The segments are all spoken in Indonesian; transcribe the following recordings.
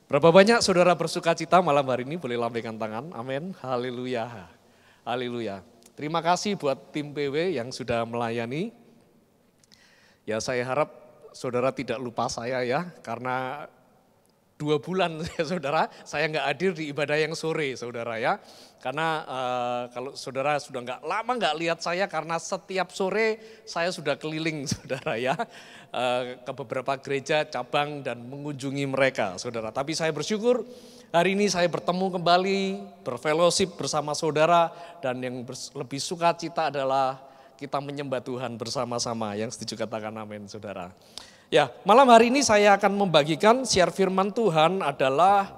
Berapa banyak saudara bersuka cita malam hari ini? Boleh lambaikan tangan. Amin. Haleluya. Haleluya. Terima kasih buat tim PW yang sudah melayani. Ya, saya harap saudara tidak lupa saya ya, karena 2 bulan ya saudara, saya nggak hadir di ibadah yang sore saudara ya. Karena kalau saudara sudah lama nggak lihat saya, karena setiap sore saya sudah keliling saudara ya. Ke beberapa gereja cabang dan mengunjungi mereka saudara. Tapi saya bersyukur hari ini saya bertemu kembali, berfellowship bersama saudara. Dan yang lebih sukacita adalah kita menyembah Tuhan bersama-sama. Yang setuju katakan amin saudara. Ya, malam hari ini saya akan membagikan share firman Tuhan adalah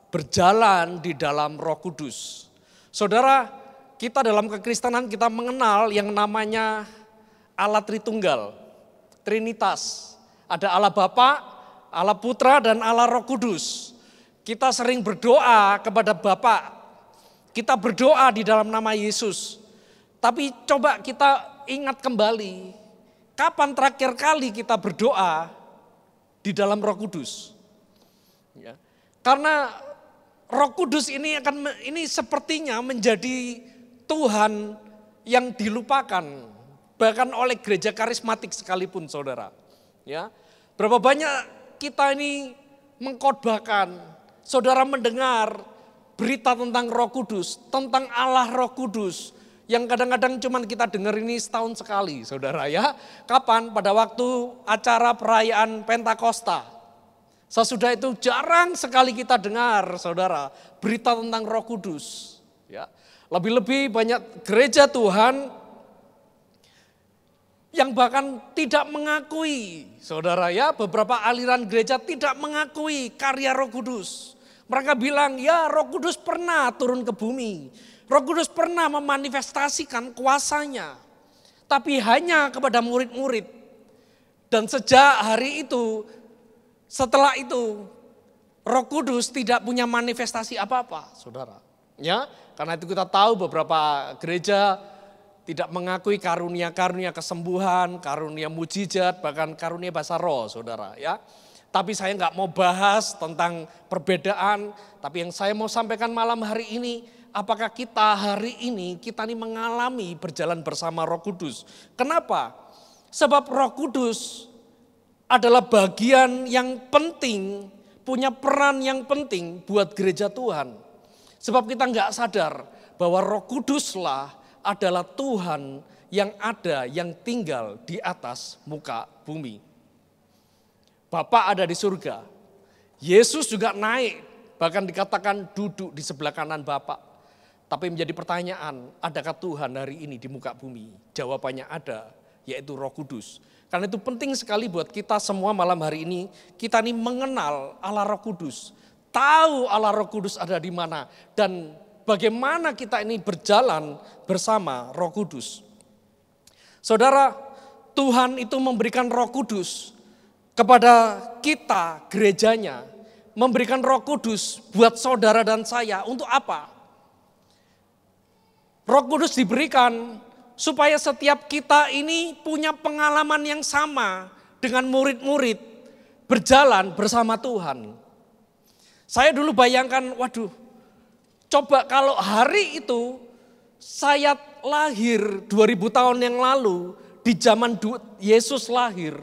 berjalan di dalam Roh Kudus. Saudara, kita dalam kekristenan kita mengenal yang namanya Allah Tritunggal, Trinitas. Ada Allah Bapa, Allah Putra dan Allah Roh Kudus. Kita sering berdoa kepada Bapa. Kita berdoa di dalam nama Yesus. Tapi coba kita ingat kembali, kapan terakhir kali kita berdoa di dalam Roh Kudus? Ya. Karena Roh Kudus ini sepertinya menjadi Tuhan yang dilupakan, bahkan oleh gereja karismatik sekalipun saudara. Ya. Berapa banyak kita ini mengkhotbahkan, saudara mendengar berita tentang Roh Kudus, tentang Allah Roh Kudus, yang kadang-kadang cuman kita dengar ini setahun sekali saudara ya. Kapan? Pada waktu acara perayaan Pentakosta. Sesudah itu jarang sekali kita dengar saudara berita tentang Roh Kudus. Ya. Lebih-lebih banyak gereja Tuhan yang bahkan tidak mengakui saudara ya. Beberapa aliran gereja tidak mengakui karya Roh Kudus. Mereka bilang ya Roh Kudus pernah turun ke bumi. Roh Kudus pernah memanifestasikan kuasanya, tapi hanya kepada murid-murid. Dan sejak hari itu, setelah itu, Roh Kudus tidak punya manifestasi apa-apa, saudara. Ya, karena itu kita tahu beberapa gereja tidak mengakui karunia-karunia kesembuhan, karunia mujizat, bahkan karunia bahasa roh, saudara. Ya, tapi saya nggak mau bahas tentang perbedaan. Tapi yang saya mau sampaikan malam hari ini, apakah kita hari ini, kita ini mengalami berjalan bersama Roh Kudus. Kenapa? Sebab Roh Kudus adalah bagian yang penting, punya peran yang penting buat gereja Tuhan. Sebab kita nggak sadar bahwa Roh Kuduslah adalah Tuhan yang ada, yang tinggal di atas muka bumi. Bapa ada di surga, Yesus juga naik, bahkan dikatakan duduk di sebelah kanan Bapa. Tapi menjadi pertanyaan, adakah Tuhan hari ini di muka bumi? Jawabannya ada, yaitu Roh Kudus. Karena itu penting sekali buat kita semua malam hari ini, kita ini mengenal Allah Roh Kudus. Tahu Allah Roh Kudus ada di mana, dan bagaimana kita ini berjalan bersama Roh Kudus. Saudara, Tuhan itu memberikan Roh Kudus kepada kita, gerejanya. Memberikan Roh Kudus buat saudara dan saya, untuk apa? Roh Kudus diberikan supaya setiap kita ini punya pengalaman yang sama dengan murid-murid berjalan bersama Tuhan. Saya dulu bayangkan, waduh, coba kalau hari itu saya lahir 2000 tahun yang lalu di zaman Yesus lahir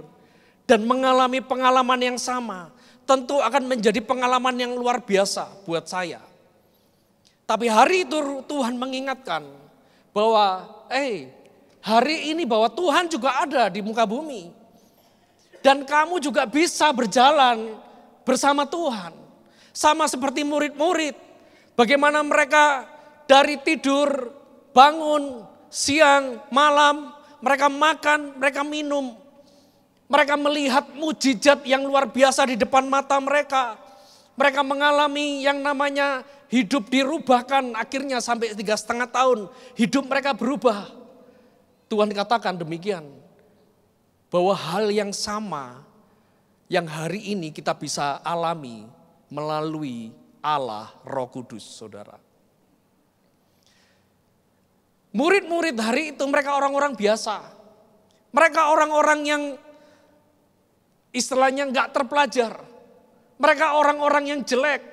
dan mengalami pengalaman yang sama, tentu akan menjadi pengalaman yang luar biasa buat saya. Tapi hari itu Tuhan mengingatkan bahwa hari ini bahwa Tuhan juga ada di muka bumi. Dan kamu juga bisa berjalan bersama Tuhan. Sama seperti murid-murid. Bagaimana mereka dari tidur, bangun, siang, malam, mereka makan, mereka minum. Mereka melihat mujizat yang luar biasa di depan mata mereka. Mereka mengalami yang namanya hidup dirubahkan, akhirnya sampai 3,5 tahun hidup mereka berubah. Tuhan katakan demikian, bahwa hal yang sama yang hari ini kita bisa alami melalui Allah Roh Kudus, saudara. Murid-murid hari itu mereka orang-orang biasa. Mereka orang-orang yang istilahnya nggak terpelajar. Mereka orang-orang yang jelek,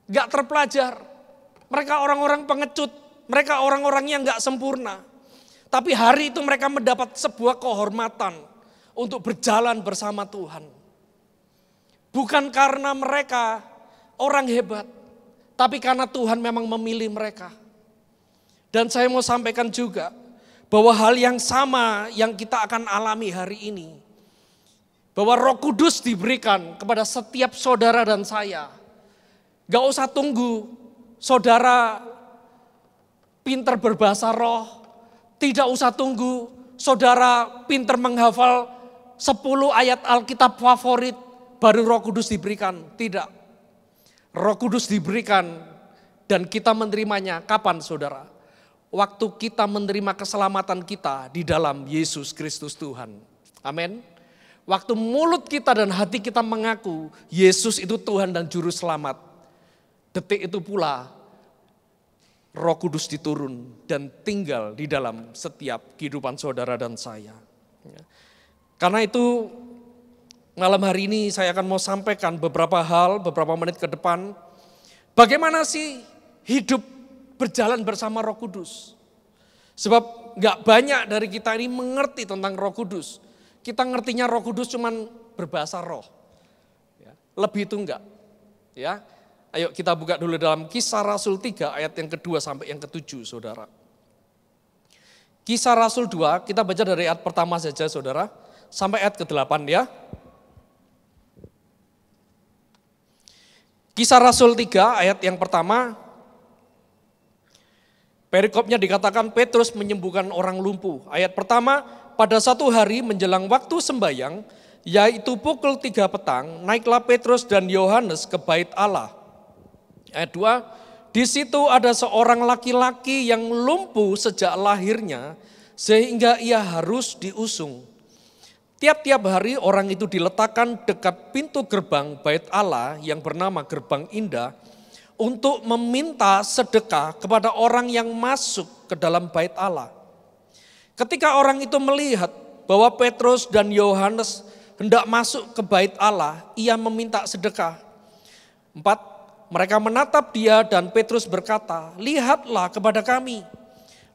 gak terpelajar. Mereka orang-orang pengecut, mereka orang-orang yang gak sempurna. Tapi hari itu mereka mendapat sebuah kehormatan untuk berjalan bersama Tuhan. Bukan karena mereka orang hebat, tapi karena Tuhan memang memilih mereka. Dan saya mau sampaikan juga bahwa hal yang sama yang kita akan alami hari ini. Bahwa Roh Kudus diberikan kepada setiap saudara dan saya. Gak usah tunggu saudara pinter berbahasa roh. Tidak usah tunggu saudara pinter menghafal 10 ayat Alkitab favorit baru Roh Kudus diberikan. Tidak. Roh Kudus diberikan dan kita menerimanya kapan saudara? Waktu kita menerima keselamatan kita di dalam Yesus Kristus Tuhan. Amin. Waktu mulut kita dan hati kita mengaku Yesus itu Tuhan dan Juru Selamat. Detik itu pula Roh Kudus diturun dan tinggal di dalam setiap kehidupan saudara dan saya. Karena itu malam hari ini saya akan mau sampaikan beberapa hal, beberapa menit ke depan. Bagaimana sih hidup berjalan bersama Roh Kudus? Sebab gak banyak dari kita ini mengerti tentang Roh Kudus. Kita ngertinya Roh Kudus cuman berbahasa roh. Lebih itu enggak. Ya. Ayo kita buka dulu dalam Kisah Rasul 3 ayat yang kedua sampai yang ketujuh saudara. Kisah Rasul 2 kita baca dari ayat pertama saja saudara. Sampai ayat ke-8 ya. Kisah Rasul 3 ayat yang pertama. Perikopnya dikatakan Petrus menyembuhkan orang lumpuh. Ayat pertama, pada satu hari menjelang waktu sembayang, yaitu pukul 3 petang, naiklah Petrus dan Yohanes ke bait Allah. Ayat 2, di situ ada seorang laki-laki yang lumpuh sejak lahirnya, sehingga ia harus diusung. Tiap-tiap hari orang itu diletakkan dekat pintu gerbang bait Allah yang bernama Gerbang Indah, untuk meminta sedekah kepada orang yang masuk ke dalam bait Allah. Ketika orang itu melihat bahwa Petrus dan Yohanes hendak masuk ke bait Allah, ia meminta sedekah. 4, mereka menatap dia dan Petrus berkata, lihatlah kepada kami.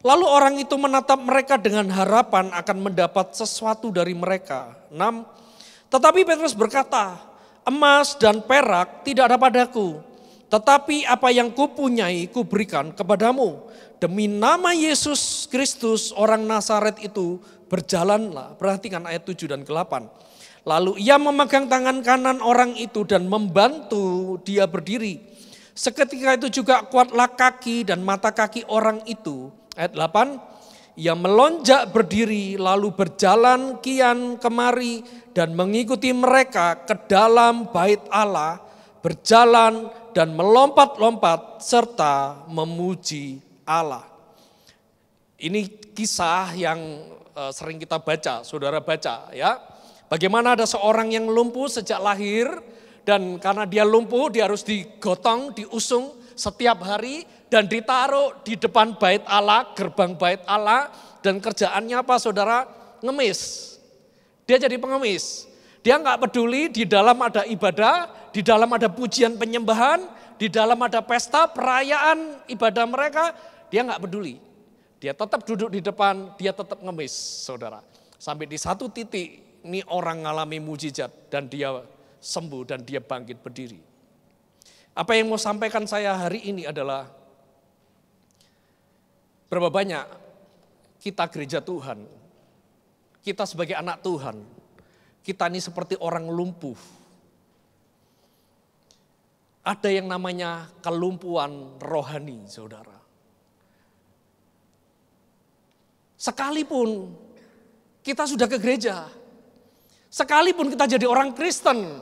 Lalu orang itu menatap mereka dengan harapan akan mendapat sesuatu dari mereka. 6, tetapi Petrus berkata, emas dan perak tidak ada padaku, tetapi apa yang kupunyai kuberikan kepadamu. Demi nama Yesus Kristus orang Nazaret itu berjalanlah. Perhatikan ayat 7 dan 8. Lalu ia memegang tangan kanan orang itu dan membantu dia berdiri. Seketika itu juga kuatlah kaki dan mata kaki orang itu. Ayat 8. Ia melonjak berdiri lalu berjalan kian kemari dan mengikuti mereka ke dalam bait Allah. Berjalan dan melompat-lompat serta memuji Allah. Ini kisah yang sering kita baca, saudara baca ya. Bagaimana ada seorang yang lumpuh sejak lahir dan karena dia lumpuh dia harus digotong, diusung setiap hari dan ditaruh di depan bait Allah, gerbang bait Allah dan kerjaannya apa saudara? Ngemis. Dia jadi pengemis. Dia nggak peduli di dalam ada ibadah, di dalam ada pujian penyembahan, di dalam ada pesta perayaan ibadah mereka, dia nggak peduli. Dia tetap duduk di depan, dia tetap ngemis, saudara. Sampai di satu titik, ini orang ngalami mujizat dan dia sembuh dan dia bangkit berdiri. Apa yang mau sampaikan saya hari ini adalah berapa banyak kita gereja Tuhan, kita sebagai anak Tuhan, kita ini seperti orang lumpuh. Ada yang namanya kelumpuhan rohani, saudara. Sekalipun kita sudah ke gereja, sekalipun kita jadi orang Kristen,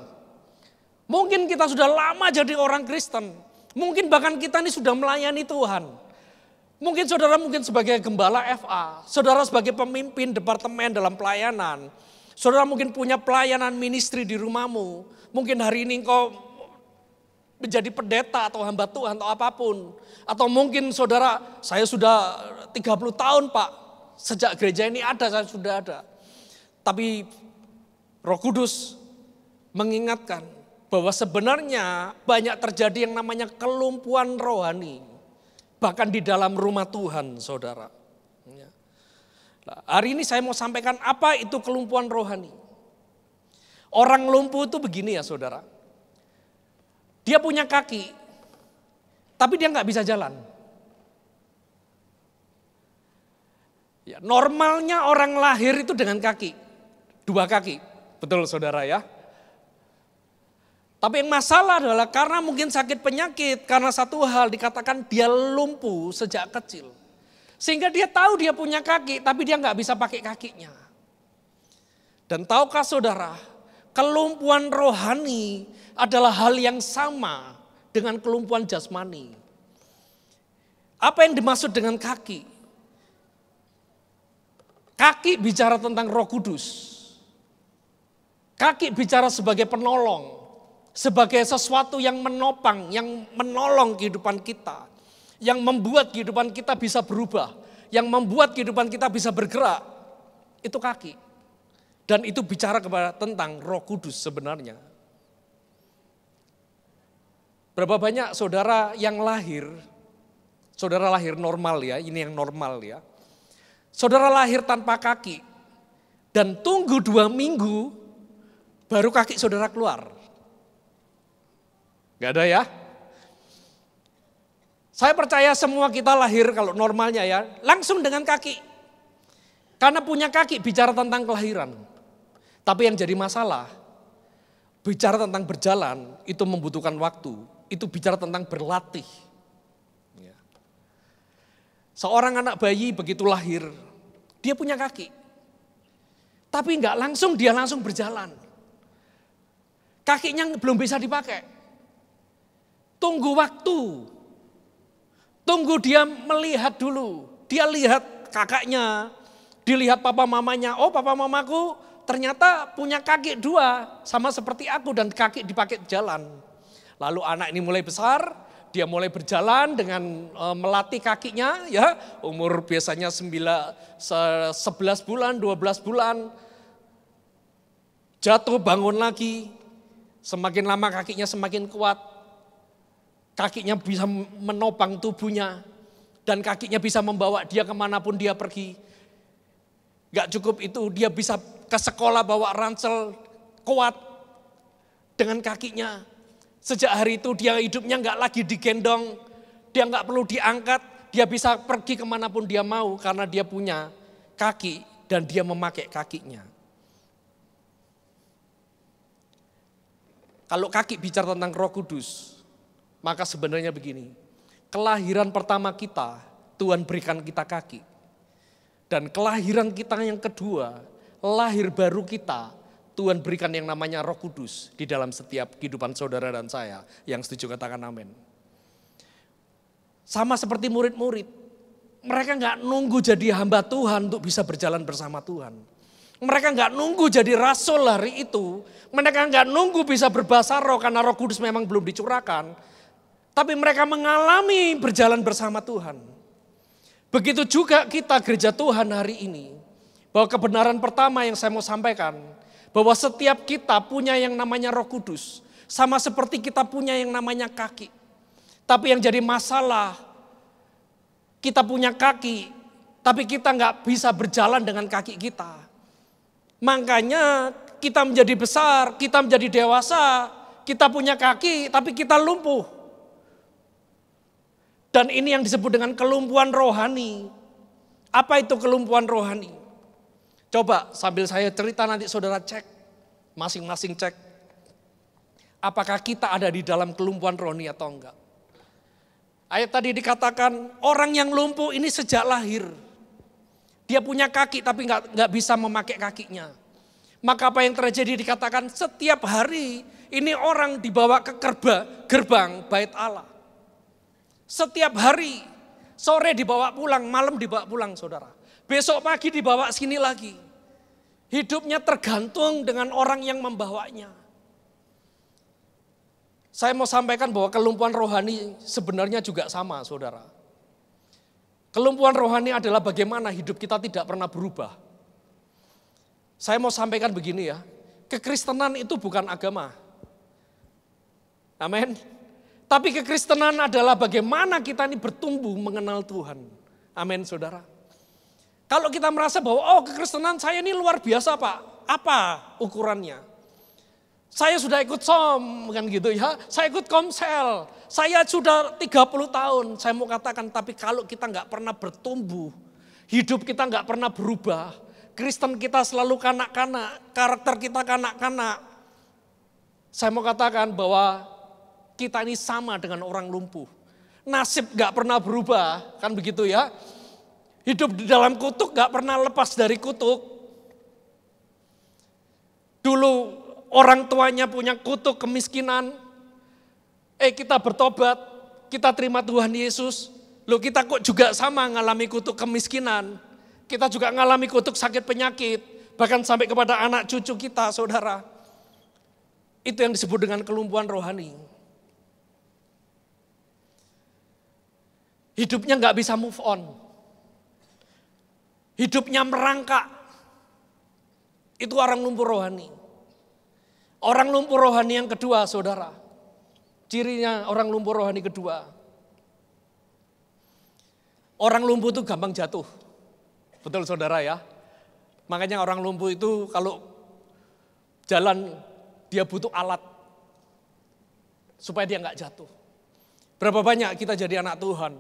mungkin kita sudah lama jadi orang Kristen, mungkin bahkan kita ini sudah melayani Tuhan. Mungkin saudara sebagai gembala FA, saudara sebagai pemimpin departemen dalam pelayanan, saudara mungkin punya pelayanan ministry di rumahmu. Mungkin hari ini engkau menjadi pendeta atau hamba Tuhan atau apapun. Atau mungkin saudara, saya sudah 30 tahun Pak, sejak gereja ini ada, saya sudah ada. Tapi Roh Kudus mengingatkan bahwa sebenarnya banyak terjadi yang namanya kelumpuhan rohani. Bahkan di dalam rumah Tuhan, saudara. Nah, hari ini saya mau sampaikan apa itu kelumpuhan rohani. Orang lumpuh itu begini ya saudara. Dia punya kaki, tapi dia nggak bisa jalan. Ya, normalnya orang lahir itu dengan kaki, 2 kaki. Betul saudara ya. Tapi yang masalah adalah karena mungkin sakit penyakit, karena satu hal dikatakan dia lumpuh sejak kecil. Sehingga dia tahu dia punya kaki, tapi dia nggak bisa pakai kakinya. Dan tahukah saudara, kelumpuhan rohani adalah hal yang sama dengan kelumpuhan jasmani. Apa yang dimaksud dengan kaki? Kaki bicara tentang Roh Kudus. Kaki bicara sebagai penolong. Sebagai sesuatu yang menopang, yang menolong kehidupan kita. Yang membuat kehidupan kita bisa berubah. Yang membuat kehidupan kita bisa bergerak. Itu kaki. Dan itu bicara kepada tentang Roh Kudus sebenarnya. Berapa banyak saudara yang lahir, saudara lahir normal ya, ini yang normal ya. Saudara lahir tanpa kaki. Dan tunggu 2 minggu, baru kaki saudara keluar. Gak ada ya? Saya percaya semua kita lahir kalau normalnya ya, langsung dengan kaki. Karena punya kaki bicara tentang kelahiran. Tapi yang jadi masalah, bicara tentang berjalan itu membutuhkan waktu. Itu bicara tentang berlatih. Ya. Seorang anak bayi begitu lahir, dia punya kaki. Tapi enggak langsung dia langsung berjalan. Kakinya belum bisa dipakai. Tunggu waktu. Tunggu dia melihat dulu. Dia lihat kakaknya. Dilihat papa mamanya. Oh papa mamaku ternyata punya kaki 2. Sama seperti aku dan kaki dipakai jalan. Lalu anak ini mulai besar. Dia mulai berjalan dengan melatih kakinya. Ya, umur biasanya 11 bulan, 12 bulan. Jatuh bangun lagi. Semakin lama kakinya semakin kuat. Kakinya bisa menopang tubuhnya. Dan kakinya bisa membawa dia kemanapun dia pergi. Gak cukup itu, dia bisa ke sekolah bawa ransel kuat dengan kakinya. Sejak hari itu dia hidupnya gak lagi digendong. Dia gak perlu diangkat. Dia bisa pergi kemanapun dia mau karena dia punya kaki dan dia memakai kakinya. Kalau kaki bicara tentang Roh Kudus, maka sebenarnya begini, kelahiran pertama kita, Tuhan berikan kita kaki. Dan kelahiran kita yang kedua, lahir baru kita, Tuhan berikan yang namanya Roh Kudus di dalam setiap kehidupan saudara dan saya. Yang setuju katakan amin. Sama seperti murid-murid, mereka gak nunggu jadi hamba Tuhan untuk bisa berjalan bersama Tuhan. Mereka gak nunggu jadi rasul hari itu, mereka gak nunggu bisa berbahasa roh karena Roh Kudus memang belum dicurahkan. Tapi mereka mengalami berjalan bersama Tuhan. Begitu juga kita gereja Tuhan hari ini. Bahwa kebenaran pertama yang saya mau sampaikan. Bahwa setiap kita punya yang namanya Roh Kudus. Sama seperti kita punya yang namanya kaki. Tapi yang jadi masalah, kita punya kaki. Tapi kita nggak bisa berjalan dengan kaki kita. Makanya kita menjadi besar, kita menjadi dewasa. Kita punya kaki tapi kita lumpuh. Dan ini yang disebut dengan kelumpuhan rohani. Apa itu kelumpuhan rohani? Coba sambil saya cerita nanti saudara cek. Masing-masing cek. Apakah kita ada di dalam kelumpuhan rohani atau enggak. Ayat tadi dikatakan orang yang lumpuh ini sejak lahir. Dia punya kaki tapi enggak bisa memakai kakinya. Maka apa yang terjadi dikatakan setiap hari ini orang dibawa ke gerbang bait Allah. Setiap hari, sore dibawa pulang, malam dibawa pulang saudara. Besok pagi dibawa sini lagi. Hidupnya tergantung dengan orang yang membawanya. Saya mau sampaikan bahwa kelumpuhan rohani sebenarnya juga sama saudara. Kelumpuhan rohani adalah bagaimana hidup kita tidak pernah berubah. Saya mau sampaikan begini ya, kekristenan itu bukan agama. Amin. Tapi kekristenan adalah bagaimana kita ini bertumbuh mengenal Tuhan. Amin, saudara. Kalau kita merasa bahwa kekristenan saya ini luar biasa Pak. Apa ukurannya? Saya sudah ikut SOM kan gitu ya. Saya ikut Komsel. Saya sudah 30 tahun. Saya mau katakan, tapi kalau kita nggak pernah bertumbuh, hidup kita nggak pernah berubah, Kristen kita selalu kanak-kanak, karakter kita kanak-kanak. Saya mau katakan bahwa kita ini sama dengan orang lumpuh. Nasib nggak pernah berubah, kan begitu ya. Hidup di dalam kutuk nggak pernah lepas dari kutuk. Dulu orang tuanya punya kutuk kemiskinan. Kita bertobat, kita terima Tuhan Yesus. Loh kita kok juga sama ngalami kutuk kemiskinan. Kita juga ngalami kutuk sakit penyakit. Bahkan sampai kepada anak cucu kita, saudara. Itu yang disebut dengan kelumpuhan rohani. Hidupnya nggak bisa move on. Hidupnya merangkak. Itu orang lumpuh rohani. Orang lumpuh rohani yang kedua, saudara. Cirinya orang lumpuh rohani kedua. Orang lumpuh itu gampang jatuh. Betul saudara ya. Makanya orang lumpuh itu kalau jalan dia butuh alat. Supaya dia nggak jatuh. Berapa banyak kita jadi anak Tuhan.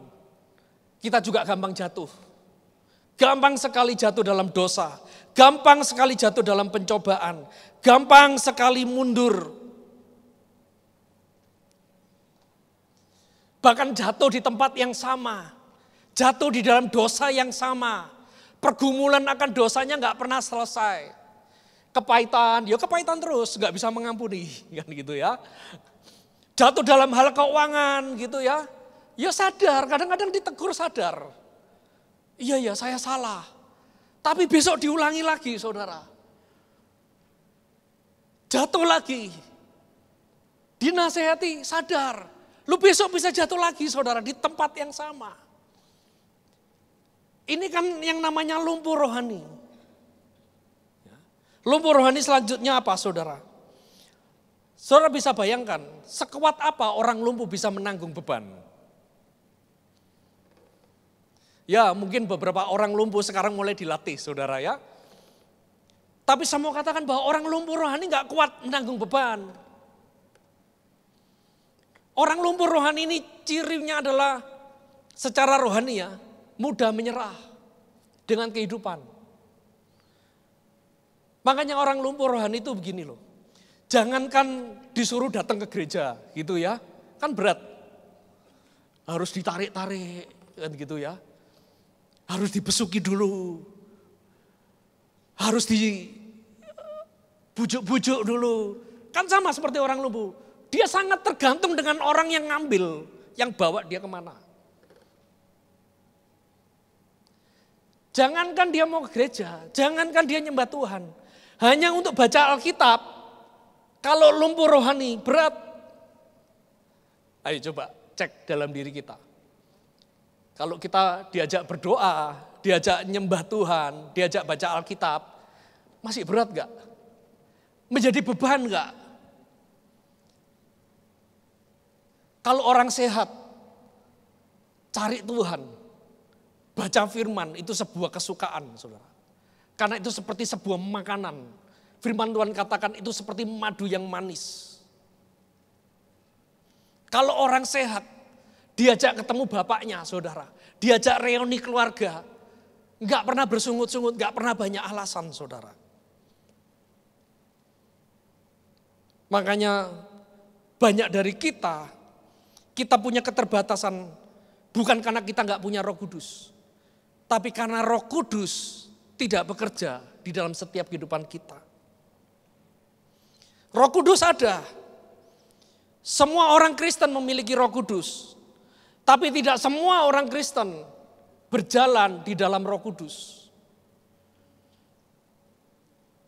Kita juga gampang jatuh. Gampang sekali jatuh dalam dosa. Gampang sekali jatuh dalam pencobaan. Gampang sekali mundur. Bahkan jatuh di tempat yang sama. Jatuh di dalam dosa yang sama. Pergumulan akan dosanya nggak pernah selesai. Kepahitan, ya kepahitan terus, nggak bisa mengampuni. Kan gitu ya. Jatuh dalam hal keuangan gitu ya. Ya sadar, kadang-kadang ditegur sadar. Iya saya salah. Tapi besok diulangi lagi saudara. Jatuh lagi. Dinasehati, sadar. Lu besok bisa jatuh lagi saudara di tempat yang sama. Ini kan yang namanya lumpuh rohani. Lumpuh rohani selanjutnya apa saudara? Saudara bisa bayangkan sekuat apa orang lumpuh bisa menanggung beban. Ya mungkin beberapa orang lumpuh sekarang mulai dilatih saudara ya. Tapi saya mau katakan bahwa orang lumpuh rohani gak kuat menanggung beban. Orang lumpuh rohani ini cirinya adalah secara rohani ya, mudah menyerah dengan kehidupan. Makanya orang lumpuh rohani itu begini loh. Jangankan disuruh datang ke gereja gitu ya, kan berat. Harus ditarik-tarik kan gitu ya. Harus dibesuki dulu. Harus dibujuk-bujuk dulu. Kan sama seperti orang lumpuh. Dia sangat tergantung dengan orang yang ngambil, yang bawa dia kemana. Jangankan dia mau ke gereja, jangankan dia nyembah Tuhan. Hanya untuk baca Alkitab, kalau lumpuh rohani berat. Ayo coba cek dalam diri kita. Kalau kita diajak berdoa, diajak nyembah Tuhan, diajak baca Alkitab, masih berat gak? Menjadi beban gak? Kalau orang sehat, cari Tuhan, baca firman itu sebuah kesukaan saudara. Karena itu seperti sebuah makanan. Firman Tuhan katakan itu seperti madu yang manis. Kalau orang sehat, diajak ketemu bapaknya saudara. Diajak reuni keluarga. Enggak pernah bersungut-sungut, enggak pernah banyak alasan saudara. Makanya banyak dari kita punya keterbatasan bukan karena kita nggak punya Roh Kudus. Tapi karena Roh Kudus tidak bekerja di dalam setiap kehidupan kita. Roh Kudus ada. Semua orang Kristen memiliki Roh Kudus. Tapi tidak semua orang Kristen berjalan di dalam Roh Kudus.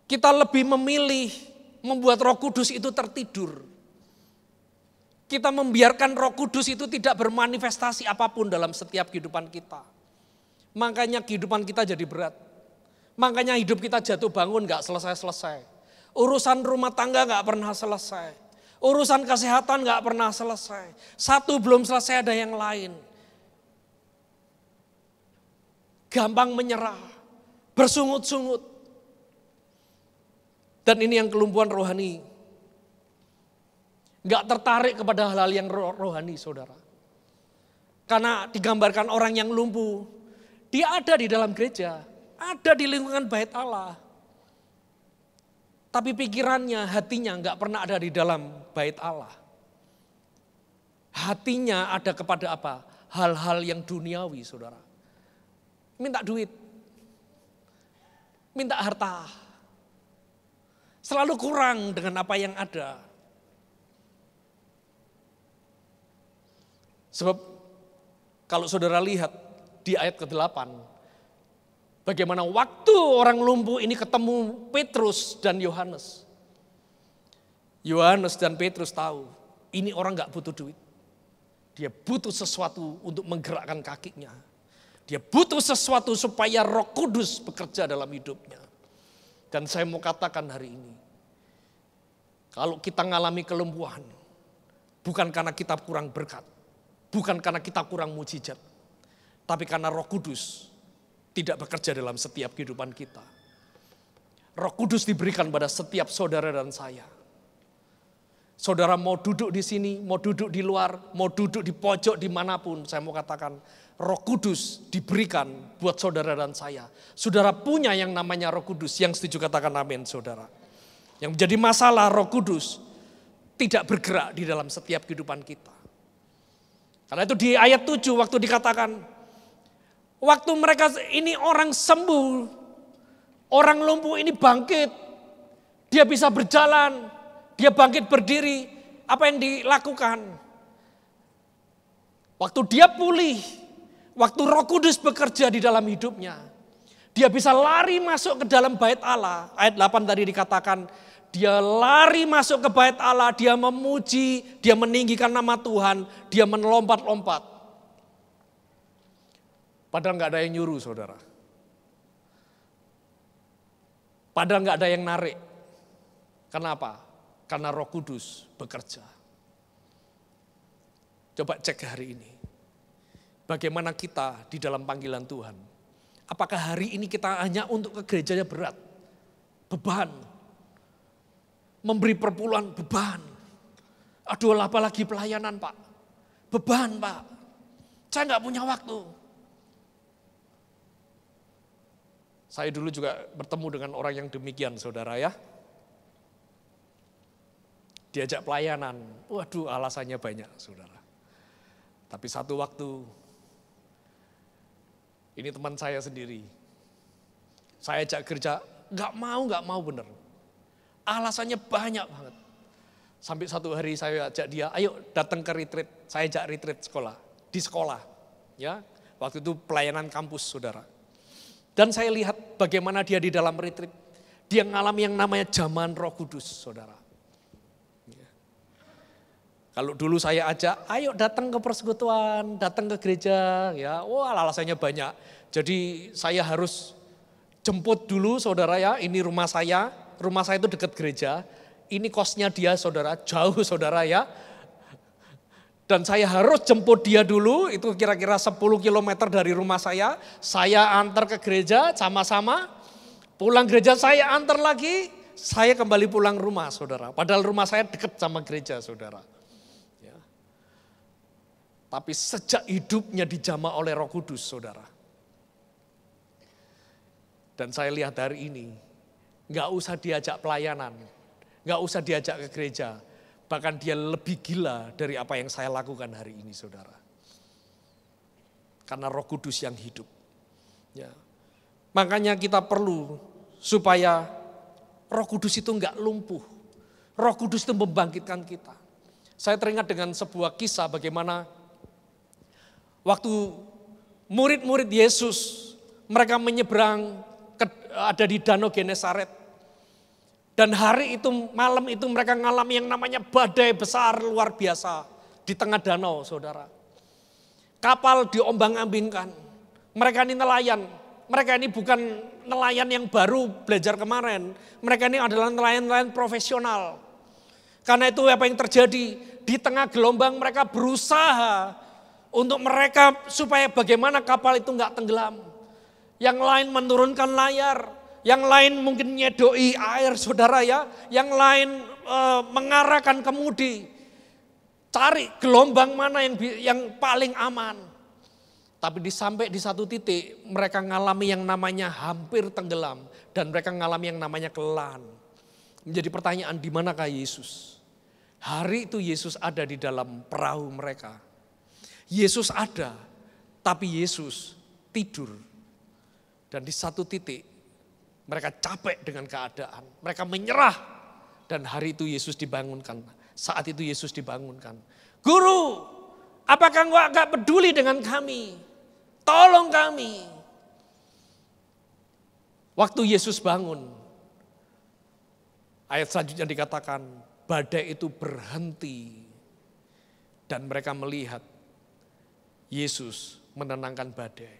Kita lebih memilih membuat Roh Kudus itu tertidur. Kita membiarkan Roh Kudus itu tidak bermanifestasi apapun dalam setiap kehidupan kita. Makanya kehidupan kita jadi berat. Makanya hidup kita jatuh bangun gak selesai-selesai. Urusan rumah tangga gak pernah selesai. Urusan kesehatan gak pernah selesai. Satu belum selesai ada yang lain. Gampang menyerah, bersungut-sungut. Dan ini yang kelumpuhan rohani. Gak tertarik kepada hal-hal yang rohani, saudara. Karena digambarkan orang yang lumpuh, dia ada di dalam gereja, ada di lingkungan bait Allah. Tapi pikirannya, hatinya gak pernah ada di dalam bait Allah. Hatinya ada kepada apa? Hal-hal yang duniawi, saudara. Minta duit, minta harta, selalu kurang dengan apa yang ada. Sebab kalau saudara lihat di ayat ke-8, bagaimana waktu orang lumpuh ini ketemu Petrus dan Yohanes. Yohanes dan Petrus tahu, ini orang gak butuh duit. Dia butuh sesuatu untuk menggerakkan kakinya. Dia butuh sesuatu supaya Roh Kudus bekerja dalam hidupnya. Dan saya mau katakan hari ini, kalau kita mengalami kelumpuhan, bukan karena kita kurang berkat, bukan karena kita kurang mujizat, tapi karena Roh Kudus tidak bekerja dalam setiap kehidupan kita. Roh Kudus diberikan pada setiap saudara dan saya. Saudara mau duduk di sini, mau duduk di luar, mau duduk di pojok dimanapun, saya mau katakan Roh Kudus diberikan buat saudara dan saya. Saudara punya yang namanya Roh Kudus, yang setuju katakan amin saudara. Yang menjadi masalah Roh Kudus tidak bergerak di dalam setiap kehidupan kita. Karena itu di ayat 7 waktu dikatakan, waktu mereka ini orang sembuh, orang lumpuh ini bangkit, dia bisa berjalan, dia bangkit berdiri, apa yang dilakukan? Waktu dia pulih, waktu Roh Kudus bekerja di dalam hidupnya, dia bisa lari masuk ke dalam bait Allah. Ayat 8 tadi dikatakan, dia lari masuk ke bait Allah, dia memuji, dia meninggikan nama Tuhan, dia melompat-lompat. Padahal gak ada yang nyuruh saudara. Padahal gak ada yang narik. Kenapa? Karena Roh Kudus bekerja. Coba cek hari ini. Bagaimana kita di dalam panggilan Tuhan. Apakah hari ini kita hanya untuk ke gerejanya berat? Beban. Memberi perpuluhan beban. Aduh apalagi pelayanan Pak. Beban Pak. Saya gak punya waktu. Saya dulu juga bertemu dengan orang yang demikian saudara ya. Diajak pelayanan, waduh alasannya banyak saudara. Tapi satu waktu, ini teman saya sendiri. Saya ajak kerja, gak mau bener. Alasannya banyak banget. Sampai satu hari saya ajak dia, ayo datang ke retreat. Saya ajak retreat sekolah, di sekolah. Ya, waktu itu pelayanan kampus saudara. Dan saya lihat bagaimana dia di dalam retreat. Dia mengalami yang namanya zaman Roh Kudus saudara. Kalau dulu saya ajak, ayo datang ke persekutuan, datang ke gereja, ya, wah alasannya banyak. Jadi saya harus jemput dulu saudara ya, ini rumah saya itu dekat gereja, ini kosnya dia saudara, jauh saudara ya. Dan saya harus jemput dia dulu, itu kira-kira 10 km dari rumah saya antar ke gereja sama-sama, pulang gereja saya antar lagi, saya kembali pulang rumah saudara. Padahal rumah saya dekat sama gereja saudara. Tapi sejak hidupnya dijamah oleh Roh Kudus saudara. Dan saya lihat hari ini, gak usah diajak pelayanan, gak usah diajak ke gereja. Bahkan dia lebih gila dari apa yang saya lakukan hari ini saudara. Karena Roh Kudus yang hidup. Ya. Makanya kita perlu supaya Roh Kudus itu gak lumpuh. Roh Kudus itu membangkitkan kita. Saya teringat dengan sebuah kisah bagaimana waktu murid-murid Yesus, mereka menyeberang, ada di Danau Genesaret. Dan hari itu, malam itu mereka mengalami yang namanya badai besar luar biasa di tengah danau saudara. Kapal diombang-ambingkan, mereka ini nelayan, mereka ini bukan nelayan yang baru belajar kemarin. Mereka ini adalah nelayan-nelayan profesional. Karena itu apa yang terjadi? Di tengah gelombang mereka berusaha untuk mereka supaya bagaimana kapal itu nggak tenggelam. Yang lain menurunkan layar, yang lain mungkin nyedoi air saudara ya, yang lain mengarahkan kemudi. Cari gelombang mana yang paling aman. Tapi sampai di satu titik mereka mengalami yang namanya hampir tenggelam. Dan mereka mengalami yang namanya kelelahan. Menjadi pertanyaan, di manakah Yesus? Hari itu Yesus ada di dalam perahu mereka. Yesus ada, tapi Yesus tidur. Dan di satu titik mereka capek dengan keadaan. Mereka menyerah. Dan hari itu Yesus dibangunkan. Saat itu Yesus dibangunkan. Guru, apakah engkau agak peduli dengan kami? Tolong kami. Waktu Yesus bangun, ayat selanjutnya dikatakan, badai itu berhenti. Dan mereka melihat Yesus menenangkan badai.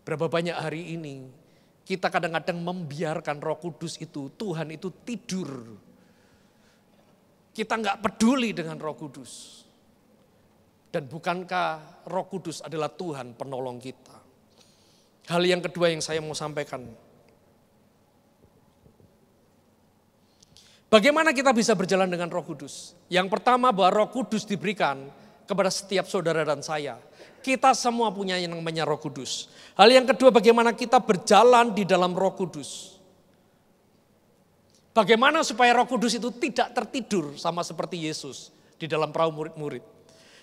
Berapa banyak hari ini kita kadang-kadang membiarkan Roh Kudus itu, Tuhan itu tidur. Kita nggak peduli dengan Roh Kudus. Dan bukankah Roh Kudus adalah Tuhan penolong kita? Hal yang kedua yang saya mau sampaikan. Bagaimana kita bisa berjalan dengan Roh Kudus? Yang pertama, bahwa Roh Kudus diberikan kepada setiap saudara dan saya. Kita semua punya yang namanya Roh Kudus. Hal yang kedua, bagaimana kita berjalan di dalam Roh Kudus. Bagaimana supaya Roh Kudus itu tidak tertidur sama seperti Yesus di dalam perahu murid-murid.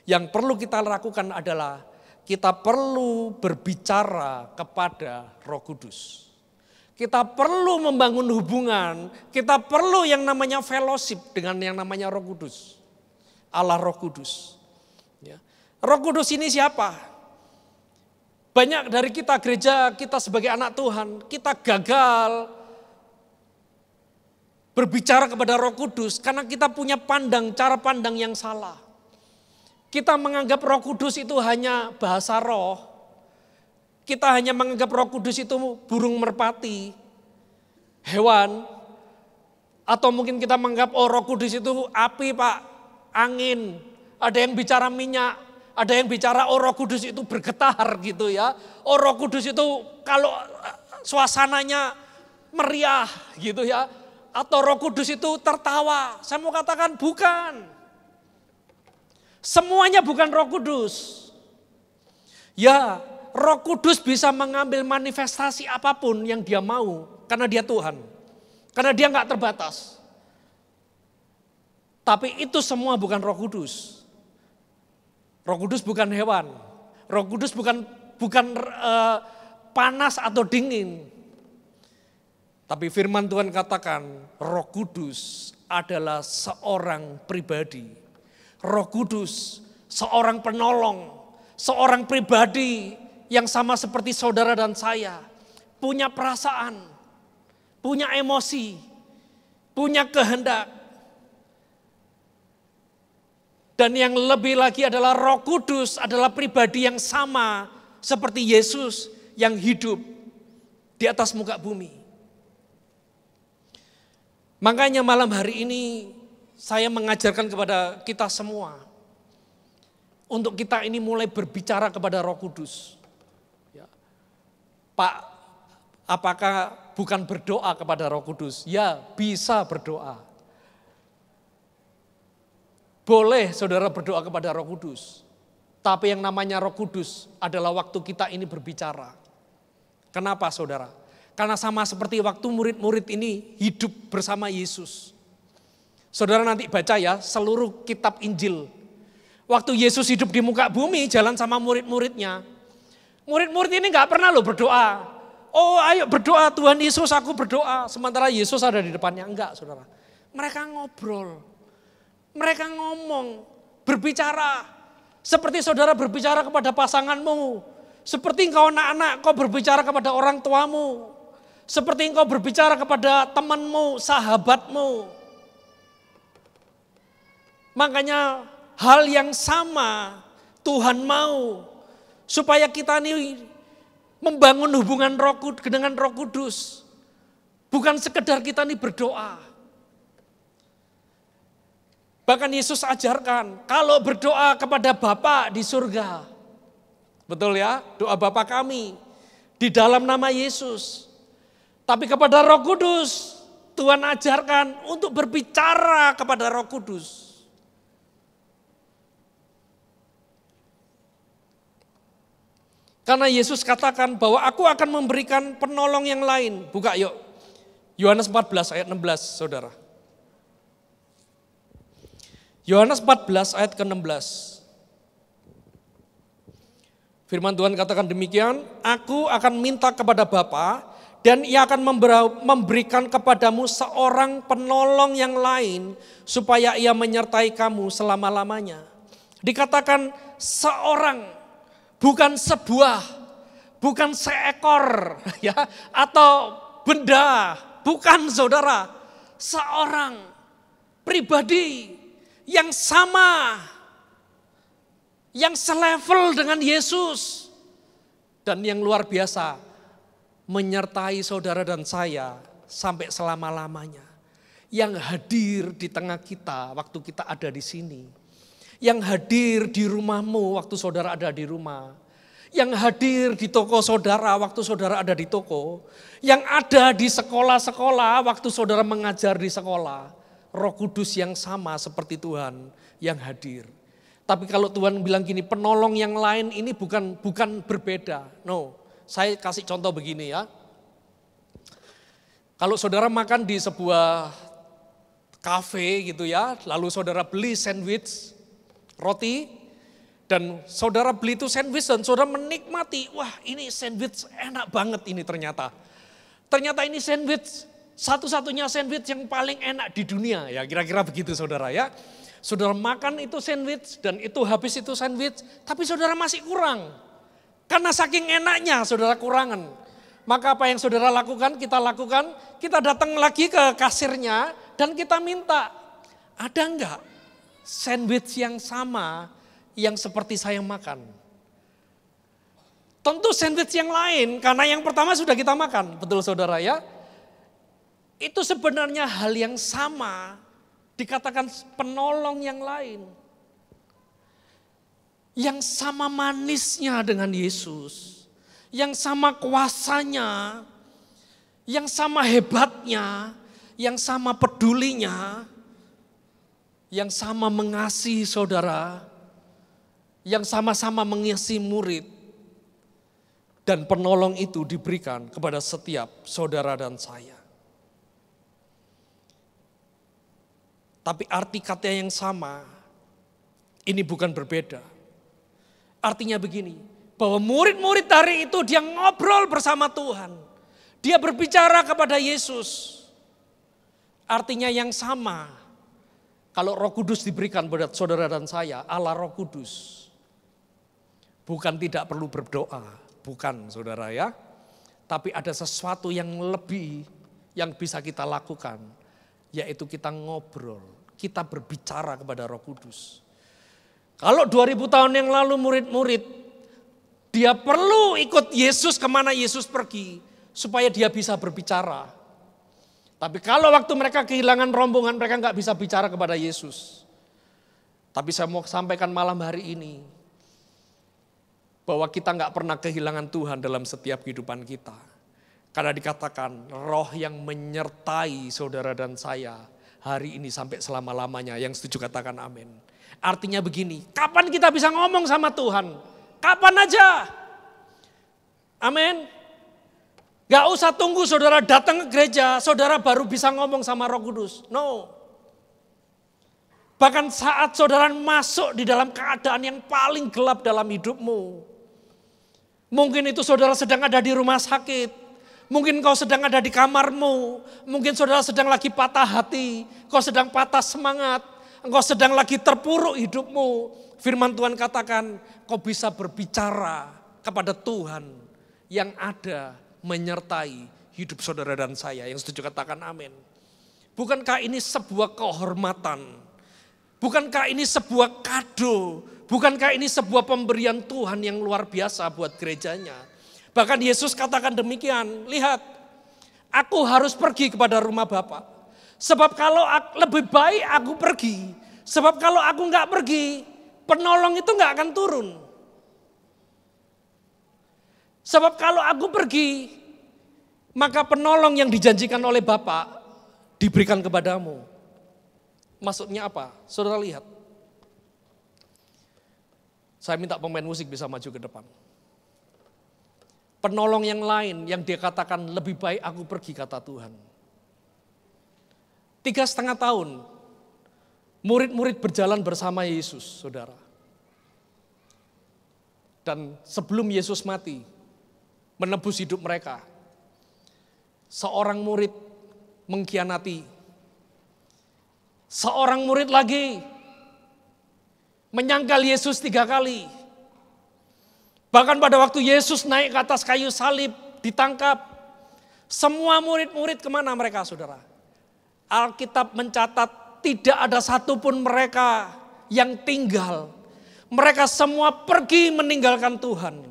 Yang perlu kita lakukan adalah kita perlu berbicara kepada Roh Kudus. Kita perlu membangun hubungan, kita perlu yang namanya fellowship dengan yang namanya Roh Kudus. Allah Roh Kudus. Ya. Roh Kudus ini siapa? Banyak dari kita gereja, kita sebagai anak Tuhan, kita gagal berbicara kepada Roh Kudus karena kita punya cara pandang yang salah. Kita menganggap Roh Kudus itu hanya bahasa roh. Kita hanya menganggap Roh Kudus itu burung merpati, hewan. Atau mungkin kita menganggap Roh Kudus itu api Pak, angin. Ada yang bicara minyak, ada yang bicara Roh Kudus itu bergetar gitu ya. Roh Kudus itu kalau suasananya meriah gitu ya. Atau Roh Kudus itu tertawa. Saya mau katakan bukan. Semuanya bukan Roh Kudus. Ya, Roh Kudus bisa mengambil manifestasi apapun yang dia mau. Karena dia Tuhan. Karena dia gak terbatas. Tapi itu semua bukan Roh Kudus. Roh Kudus bukan hewan. Roh Kudus bukan panas atau dingin. Tapi firman Tuhan katakan Roh Kudus adalah seorang pribadi. Roh Kudus seorang penolong. Seorang pribadi yang sama seperti saudara dan saya. Punya perasaan, punya emosi, punya kehendak. Dan yang lebih lagi adalah Roh Kudus adalah pribadi yang sama seperti Yesus yang hidup di atas muka bumi. Makanya malam hari ini saya mengajarkan kepada kita semua. Untuk kita ini mulai berbicara kepada Roh Kudus. Ya. Pak, apakah bukan berdoa kepada Roh Kudus? Ya, bisa berdoa. Boleh saudara berdoa kepada Roh Kudus. Tapi yang namanya Roh Kudus adalah waktu kita ini berbicara. Kenapa saudara? Karena sama seperti waktu murid-murid ini hidup bersama Yesus. Saudara nanti baca ya seluruh kitab Injil. Waktu Yesus hidup di muka bumi jalan sama murid-muridnya. Murid-murid ini gak pernah loh berdoa. Oh ayo berdoa Tuhan Yesus aku berdoa. Sementara Yesus ada di depannya. Enggak saudara. Mereka ngobrol. Mereka ngomong. Berbicara. Seperti saudara berbicara kepada pasanganmu. Seperti engkau anak-anak kau berbicara kepada orang tuamu. Seperti engkau berbicara kepada temanmu, sahabatmu. Makanya hal yang sama Tuhan mau supaya kita ini membangun hubungan dengan Roh Kudus. Bukan sekedar kita ini berdoa. Bahkan Yesus ajarkan, kalau berdoa kepada Bapa di surga. Betul ya, doa Bapa kami di dalam nama Yesus. Tapi kepada Roh Kudus, Tuhan ajarkan untuk berbicara kepada Roh Kudus. Karena Yesus katakan bahwa aku akan memberikan penolong yang lain. Buka yuk, Yohanes 14 ayat 16 saudara. Yohanes 14 ayat ke-16. Firman Tuhan katakan demikian, aku akan minta kepada Bapa dan ia akan memberikan kepadamu seorang penolong yang lain supaya ia menyertai kamu selama-lamanya. Dikatakan seorang, bukan sebuah, bukan seekor ya atau benda, bukan saudara. Seorang pribadi yang sama, yang selevel dengan Yesus, dan yang luar biasa menyertai saudara dan saya sampai selama-lamanya. Yang hadir di tengah kita waktu kita ada di sini. Yang hadir di rumahmu waktu saudara ada di rumah. Yang hadir di toko saudara waktu saudara ada di toko. Yang ada di sekolah-sekolah waktu saudara mengajar di sekolah. Roh Kudus yang sama seperti Tuhan yang hadir. Tapi kalau Tuhan bilang gini, penolong yang lain ini bukan berbeda. No, saya kasih contoh begini ya. Kalau saudara makan di sebuah kafe gitu ya, lalu saudara beli sandwich, roti, dan saudara beli itu sandwich dan saudara menikmati, wah ini sandwich enak banget ini ternyata. Ternyata ini sandwich, satu-satunya sandwich yang paling enak di dunia ya, kira-kira begitu saudara ya. Saudara makan itu sandwich dan itu habis itu sandwich, tapi saudara masih kurang. Karena saking enaknya saudara kurangan. Maka apa yang saudara lakukan, kita datang lagi ke kasirnya dan kita minta, ada enggak sandwich yang sama yang seperti saya makan? Tentu sandwich yang lain, karena yang pertama sudah kita makan, betul saudara ya? Itu sebenarnya hal yang sama, dikatakan penolong yang lain. Yang sama manisnya dengan Yesus, yang sama kuasanya, yang sama hebatnya, yang sama pedulinya, yang sama mengasihi saudara, yang sama-sama mengasihi murid. Dan penolong itu diberikan kepada setiap saudara dan saya. Tapi arti kata yang sama, ini bukan berbeda. Artinya begini, bahwa murid-murid hari itu dia ngobrol bersama Tuhan. Dia berbicara kepada Yesus. Artinya yang sama. Kalau Roh Kudus diberikan kepada saudara dan saya, Allah Roh Kudus. Bukan tidak perlu berdoa, bukan saudara ya. Tapi ada sesuatu yang lebih yang bisa kita lakukan. Yaitu kita ngobrol, kita berbicara kepada Roh Kudus. Kalau 2000 tahun yang lalu murid-murid, dia perlu ikut Yesus kemana Yesus pergi, supaya dia bisa berbicara. Tapi kalau waktu mereka kehilangan rombongan, mereka nggak bisa bicara kepada Yesus. Tapi saya mau sampaikan malam hari ini, bahwa kita nggak pernah kehilangan Tuhan dalam setiap kehidupan kita. Karena dikatakan roh yang menyertai saudara dan saya hari ini sampai selama-lamanya. Yang setuju katakan amin. Artinya begini, kapan kita bisa ngomong sama Tuhan? Kapan aja. Amin. Gak usah tunggu saudara datang ke gereja, saudara baru bisa ngomong sama Roh Kudus. No. Bahkan saat saudara masuk di dalam keadaan yang paling gelap dalam hidupmu. Mungkin itu saudara sedang ada di rumah sakit. Mungkin kau sedang ada di kamarmu. Mungkin saudara sedang lagi patah hati. Kau sedang patah semangat. Engkau sedang lagi terpuruk hidupmu. Firman Tuhan katakan, kau bisa berbicara kepada Tuhan yang ada menyertai hidup saudara dan saya. Yang setuju katakan amin. Bukankah ini sebuah kehormatan? Bukankah ini sebuah kado? Bukankah ini sebuah pemberian Tuhan yang luar biasa buat gerejanya? Bahkan Yesus katakan demikian, lihat, aku harus pergi kepada rumah Bapa. Sebab kalau lebih baik aku pergi, Sebab kalau aku nggak pergi, penolong itu nggak akan turun. Sebab kalau aku pergi, maka penolong yang dijanjikan oleh Bapa diberikan kepadamu. Maksudnya apa? Saudara lihat. Saya minta pemain musik bisa maju ke depan. Penolong yang lain yang dia katakan lebih baik aku pergi, kata Tuhan. 3,5 tahun murid-murid berjalan bersama Yesus, saudara. Dan sebelum Yesus mati, menebus hidup mereka, seorang murid mengkhianati. Seorang murid lagi menyangkal Yesus 3 kali. Bahkan pada waktu Yesus naik ke atas kayu salib, ditangkap. Semua murid-murid kemana mereka, saudara? Alkitab mencatat tidak ada satupun mereka yang tinggal. Mereka semua pergi meninggalkan Tuhan.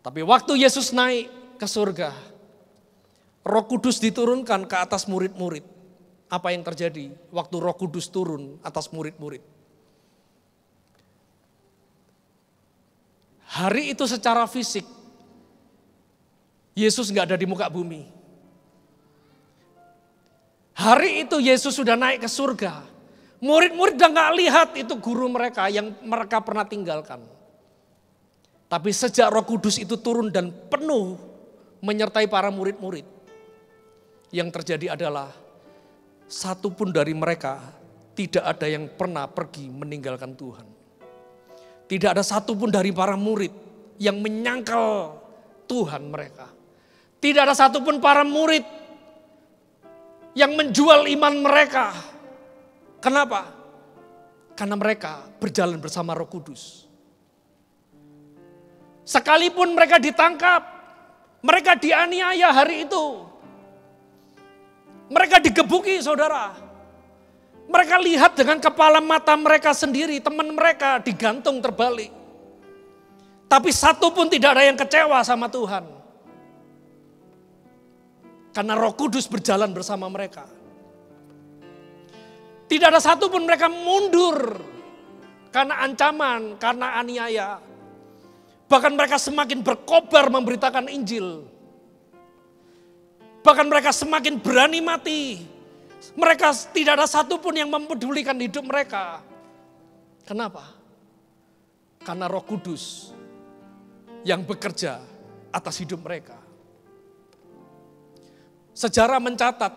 Tapi waktu Yesus naik ke surga, Roh Kudus diturunkan ke atas murid-murid. Apa yang terjadi waktu Roh Kudus turun atas murid-murid? Hari itu secara fisik, Yesus nggak ada di muka bumi. Hari itu Yesus sudah naik ke surga. Murid-murid udah nggak lihat itu guru mereka yang mereka pernah tinggalkan. Tapi sejak Roh Kudus itu turun dan penuh menyertai para murid-murid, yang terjadi adalah satupun dari mereka tidak ada yang pernah pergi meninggalkan Tuhan. Tidak ada satupun dari para murid yang menyangkal Tuhan mereka. Tidak ada satupun para murid yang menjual iman mereka. Kenapa? Karena mereka berjalan bersama Roh Kudus. Sekalipun mereka ditangkap, mereka dianiaya hari itu. Mereka digebuki, saudara. Mereka lihat dengan kepala mata mereka sendiri, teman mereka digantung terbalik. Tapi satu pun tidak ada yang kecewa sama Tuhan. Karena Roh Kudus berjalan bersama mereka. Tidak ada satu pun mereka mundur karena ancaman, karena aniaya. Bahkan mereka semakin berkobar memberitakan Injil. Bahkan mereka semakin berani mati. Mereka tidak ada satupun yang mempedulikan hidup mereka. Kenapa? Karena Roh Kudus yang bekerja atas hidup mereka. Sejarah mencatat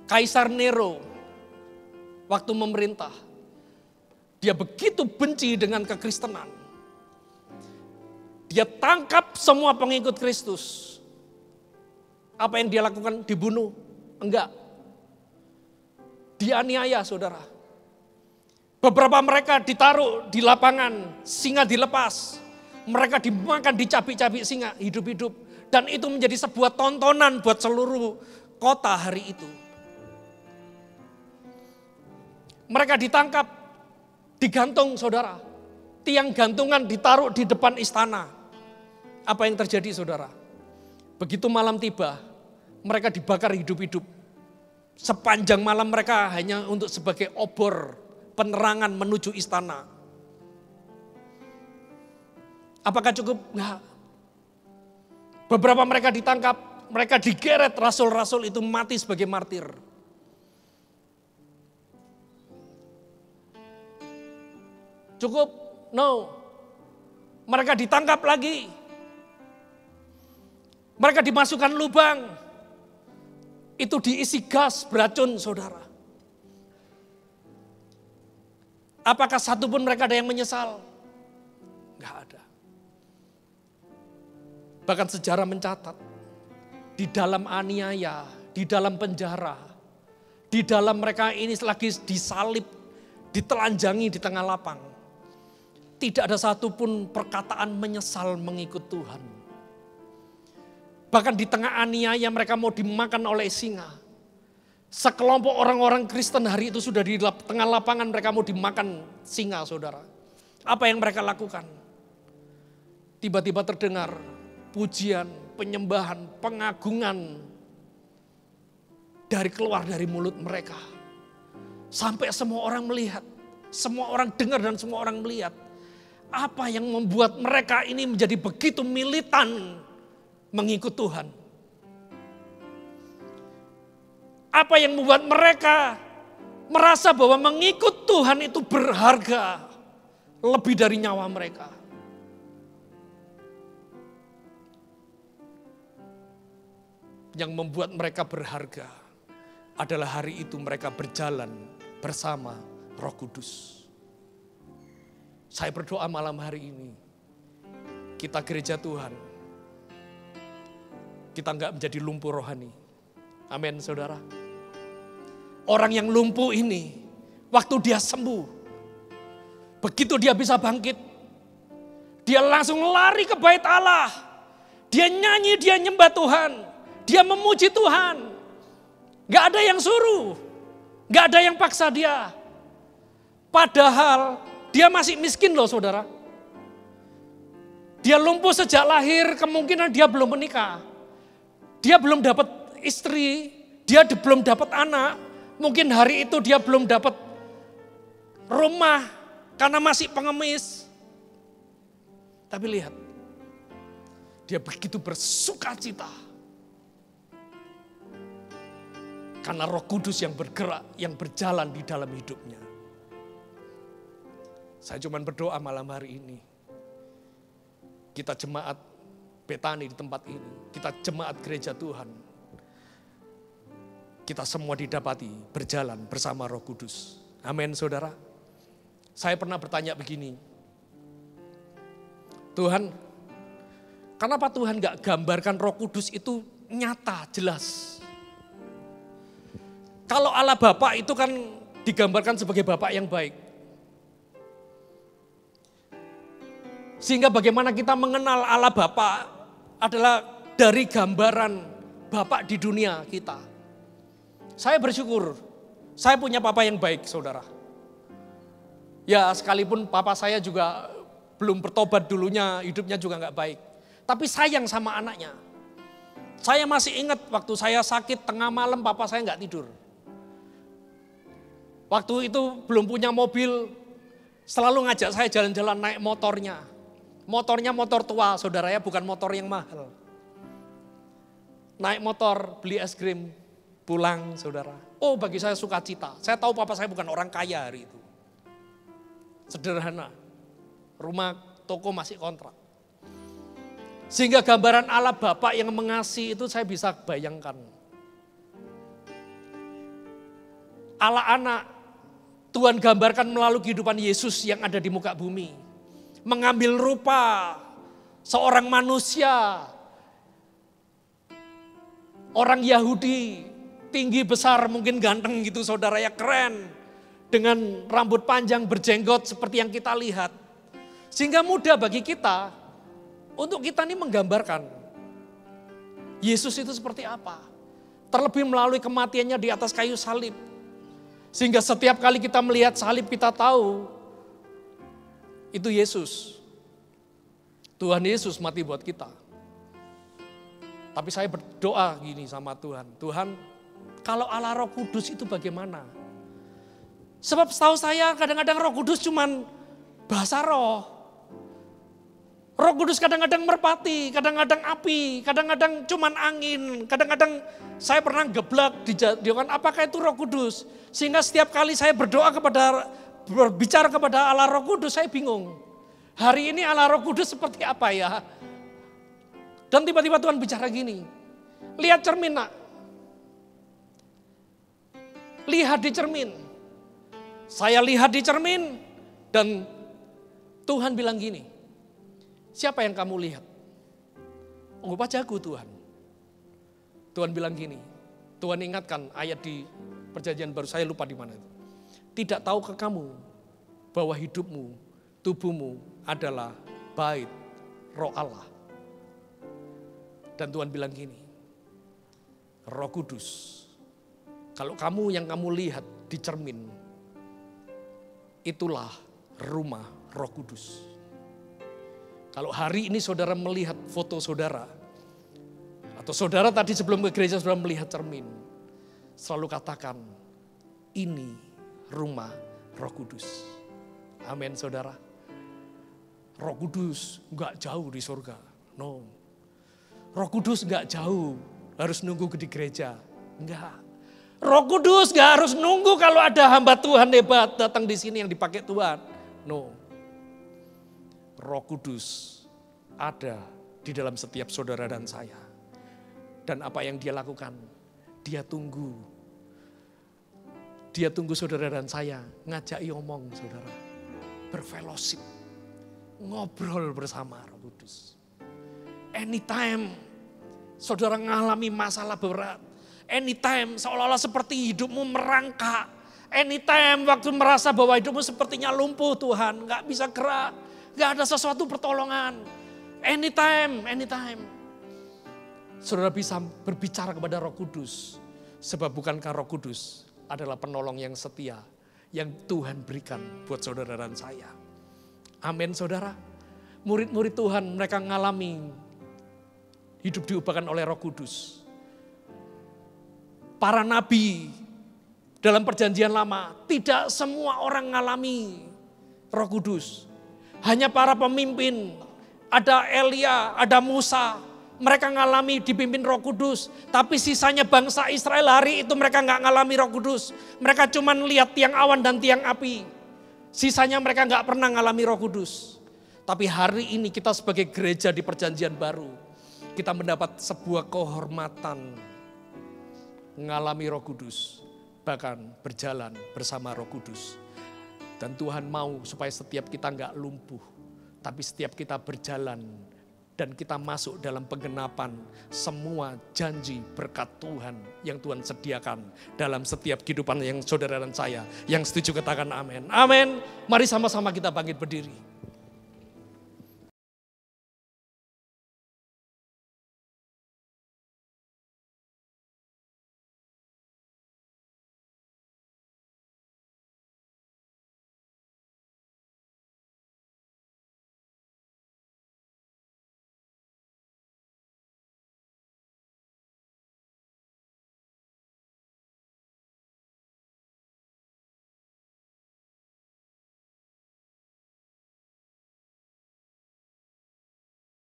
Kaisar Nero waktu memerintah, dia begitu benci dengan kekristenan. Dia tangkap semua pengikut Kristus. Apa yang dia lakukan? Dibunuh? Enggak. Dianiaya, saudara. Beberapa mereka ditaruh di lapangan, singa dilepas. Mereka dimakan, dicabik-cabik singa, hidup-hidup. Dan itu menjadi sebuah tontonan buat seluruh kota hari itu. Mereka ditangkap, digantung, saudara. Tiang gantungan ditaruh di depan istana. Apa yang terjadi, saudara? Begitu malam tiba, mereka dibakar hidup-hidup. Sepanjang malam mereka hanya untuk sebagai obor penerangan menuju istana. Apakah cukup? Enggak. Beberapa mereka ditangkap, mereka digeret, rasul-rasul itu mati sebagai martir. Cukup? No. Mereka ditangkap lagi. Mereka dimasukkan lubang. Itu diisi gas beracun, saudara. Apakah satupun mereka ada yang menyesal? Enggak ada. Bahkan sejarah mencatat, di dalam aniaya, di dalam penjara, di dalam mereka ini lagi disalib, ditelanjangi di tengah lapang. Tidak ada satupun perkataan menyesal mengikut Tuhan. Bahkan di tengah aniaya mereka mau dimakan oleh singa. Sekelompok orang-orang Kristen hari itu sudah di tengah lapangan, mereka mau dimakan singa, saudara. Apa yang mereka lakukan? Tiba-tiba terdengar pujian, penyembahan, pengagungan keluar dari mulut mereka. Sampai semua orang melihat, semua orang dengar dan semua orang melihat. Apa yang membuat mereka ini menjadi begitu militan mengikut Tuhan? Apa yang membuat mereka merasa bahwa mengikut Tuhan itu berharga lebih dari nyawa mereka? Yang membuat mereka berharga adalah hari itu mereka berjalan bersama Roh Kudus. Saya berdoa malam hari ini, kita gereja Tuhan, kita enggak menjadi lumpuh rohani. Amin, saudara. Orang yang lumpuh ini, waktu dia sembuh, begitu dia bisa bangkit, dia langsung lari ke bait Allah. Dia nyanyi, dia nyembah Tuhan, dia memuji Tuhan. Gak ada yang suruh, gak ada yang paksa dia. Padahal dia masih miskin loh saudara. Dia lumpuh sejak lahir, kemungkinan dia belum menikah. Dia belum dapat istri, dia belum dapat anak. Mungkin hari itu dia belum dapat rumah karena masih pengemis. Tapi lihat, dia begitu bersukacita. Karena Roh Kudus yang bergerak, yang berjalan di dalam hidupnya. Saya cuma berdoa malam hari ini. Kita jemaat Betani di tempat ini. Kita jemaat gereja Tuhan. Kita semua didapati berjalan bersama Roh Kudus. Amin saudara. Saya pernah bertanya begini. Tuhan, kenapa Tuhan gak gambarkan Roh Kudus itu nyata, jelas? Kalau Allah Bapa itu kan digambarkan sebagai Bapa yang baik. Sehingga bagaimana kita mengenal Allah Bapa adalah dari gambaran Bapa di dunia kita. Saya bersyukur, saya punya papa yang baik saudara. Ya sekalipun papa saya juga belum bertobat dulunya, hidupnya juga gak baik. Tapi sayang sama anaknya. Saya masih ingat waktu saya sakit tengah malam papa saya gak tidur. Waktu itu belum punya mobil, selalu ngajak saya jalan-jalan naik motornya. Motornya motor tua saudara ya, bukan motor yang mahal. Naik motor, beli es krim. Pulang saudara, oh bagi saya sukacita. Saya tahu papa saya bukan orang kaya hari itu. Sederhana, rumah toko masih kontrak. Sehingga gambaran Allah Bapa yang mengasihi itu saya bisa bayangkan. Allah anak, Tuhan gambarkan melalui kehidupan Yesus yang ada di muka bumi. Mengambil rupa seorang manusia, orang Yahudi, tinggi besar mungkin ganteng gitu saudara ya, keren. Dengan rambut panjang berjenggot seperti yang kita lihat. Sehingga mudah bagi kita untuk kita ini menggambarkan Yesus itu seperti apa. Terlebih melalui kematiannya di atas kayu salib. Sehingga setiap kali kita melihat salib kita tahu itu Yesus. Tuhan Yesus mati buat kita. Tapi saya berdoa gini sama Tuhan. Tuhan, kalau Allah Roh Kudus itu bagaimana? Sebab setahu saya kadang-kadang Roh Kudus cuman bahasa roh. Roh Kudus kadang-kadang merpati, kadang-kadang api, kadang-kadang cuman angin. Kadang-kadang saya pernah geblak di jauhan, apakah itu Roh Kudus? Sehingga setiap kali saya berbicara kepada Allah Roh Kudus, saya bingung. Hari ini Allah Roh Kudus seperti apa ya? Dan tiba-tiba Tuhan bicara gini, lihat cermin nak. Lihat di cermin. Saya lihat di cermin dan Tuhan bilang gini, siapa yang kamu lihat? Oh wajahku Tuhan. Tuhan bilang gini, Tuhan ingatkan ayat di perjanjian baru, saya lupa di mana itu. Tidak tahukah kamu bahwa hidupmu, tubuhmu adalah bait Roh Allah. Dan Tuhan bilang gini, Roh Kudus, kalau kamu yang kamu lihat di cermin, itulah rumah Roh Kudus. Kalau hari ini saudara melihat foto saudara, atau saudara tadi sebelum ke gereja saudara melihat cermin, selalu katakan, ini rumah Roh Kudus. Amin saudara. Roh Kudus gak jauh di surga. No. Roh Kudus gak jauh harus nunggu di gereja. Enggak. Roh Kudus gak harus nunggu kalau ada hamba Tuhan hebat datang di sini yang dipakai Tuhan. No. Roh Kudus ada di dalam setiap saudara dan saya. Dan apa yang dia lakukan? Dia tunggu. Dia tunggu saudara dan saya ngajak omong saudara. Berfellowship. Ngobrol bersama Roh Kudus. Anytime saudara mengalami masalah berat. Anytime seolah-olah seperti hidupmu merangkak. Anytime waktu merasa bahwa hidupmu sepertinya lumpuh Tuhan. Gak bisa gerak. Gak ada sesuatu pertolongan. Anytime. Saudara bisa berbicara kepada Roh Kudus. Sebab bukankah Roh Kudus adalah penolong yang setia. Yang Tuhan berikan buat saudara dan saya. Amin saudara. Murid-murid Tuhan mereka mengalami hidup diubahkan oleh Roh Kudus. Para nabi dalam perjanjian lama tidak semua orang mengalami Roh Kudus. Hanya para pemimpin, ada Elia, ada Musa, mereka mengalami dipimpin Roh Kudus. Tapi sisanya bangsa Israel hari itu mereka nggak mengalami Roh Kudus. Mereka cuma lihat tiang awan dan tiang api. Sisanya mereka nggak pernah mengalami Roh Kudus. Tapi hari ini kita sebagai gereja di perjanjian baru, kita mendapat sebuah kehormatan mengalami Roh Kudus, bahkan berjalan bersama Roh Kudus. Dan Tuhan mau supaya setiap kita nggak lumpuh, tapi setiap kita berjalan dan kita masuk dalam penggenapan semua janji berkat Tuhan yang Tuhan sediakan dalam setiap kehidupan yang saudara dan saya. Yang setuju katakan amin. Amin. Mari sama-sama kita bangkit berdiri.